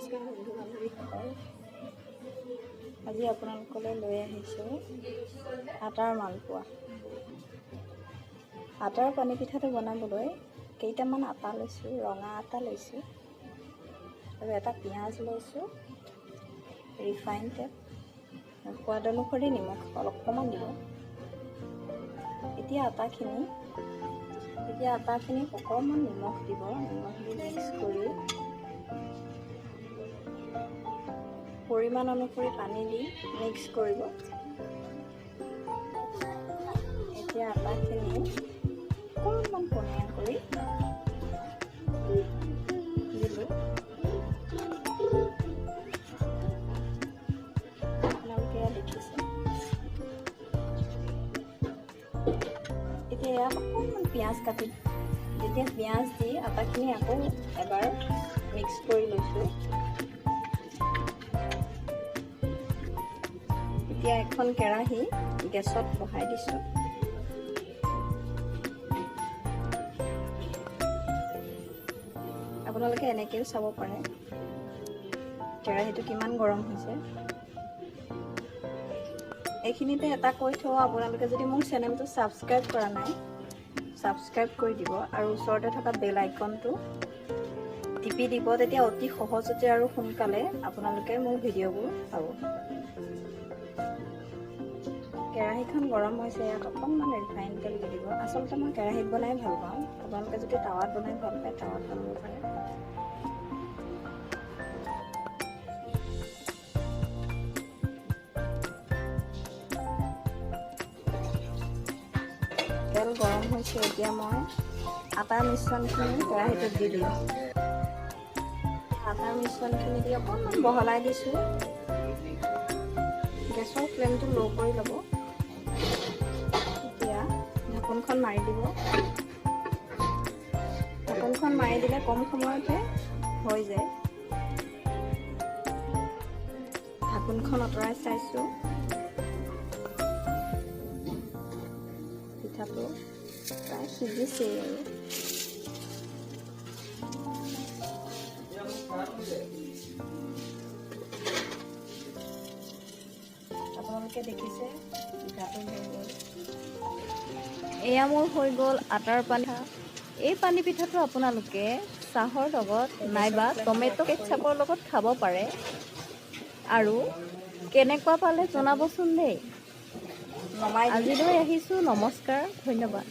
নমস্কাৰ বন্ধু বান্ধৱীসকল, আজি আপোনালোকলৈ লৈ আহিছোঁ আটাৰ মালপোৱা। আটাৰ পানী পিঠাটো বনাবলৈ কেইটামান আটা লৈছোঁ, ৰঙা আটা লৈছোঁ আৰু এটা পিঁয়াজ লৈছোঁ, ৰিফাইন তেল, সোৱাদ অনুসৰি নিমখ অলপমান দিব। এতিয়া আটাখিনি অকণমান নিমখ দিব। নিমখ দি মিক্স কৰি পৰিমাণ অনুসৰি পানী দি মিক্স কৰিব। এতিয়া আটাখিনি অকণমান পনীয়া কৰি দিলোঁ। আপোনালোকে ইয়াত দেখিছে। এতিয়া ইয়াত অকণমান পিঁয়াজ কাটি, যেতিয়া পিঁয়াজ দি আটাখিনি আকৌ এবাৰ মিক্স কৰি লৈছোঁ। এতিয়া এখন কেৰাহী গেছত বহাই দিছোঁ। আপোনালোকে এনেকৈও চাব পাৰে কেৰাহীটো কিমান গৰম হৈছে। এইখিনিতে এটা কৈ থওঁ, আপোনালোকে যদি মোৰ চেনেলটো ছাবস্ক্ৰাইব কৰা নাই, ছাবস্ক্ৰাইব কৰি দিব আৰু ওচৰতে থকা বেল আইকনটো টিপি দিব। তেতিয়া অতি সহজতে আৰু সোনকালে আপোনালোকে মোৰ ভিডিঅ'বোৰ পাব। কেৰাহীখন গৰম হৈছে, ইয়াত অকণমান ৰিফাইন তেল দি দিব। আচলতে মই কেৰাহীত বনাই ভাল পাওঁ, আপোনালোকে যদি টাৱাত বনাই ভাল পায় টাৱাত বনাব পাৰে। তেল গৰম হৈছে, এতিয়া মই আটাৰ মিশ্ৰণখিনি কেৰাহীটোত দি দিওঁ। আটাৰ মিশ্ৰণখিনি দি অকণমান বহলাই দিছোঁ। গেছৰ ফ্লেমটো ল' কৰি ল'ব। এতিয়া ঢাকোনখন মাৰি দিব। ঢাকোনখন মাৰি দিলে কম সময়তে হৈ যায়। ঢাকোনখন আঁতৰাই চাইছোঁ। পিঠাটো প্ৰায় সিজিছেই আৰু। আপোনালোকে দেখিছে পিঠাটো হৈ গ'ল। এয়া মোৰ হৈ গ'ল আটাৰ পানী। এই পানী পিঠাটো আপোনালোকে চাহৰ লগত নাইবা টমেটো কেটচাপৰ লগত খাব পাৰে। আৰু কেনেকুৱা পালে জনাবচোন দেই। আজিলৈ আহিছোঁ, নমস্কাৰ, ধন্যবাদ।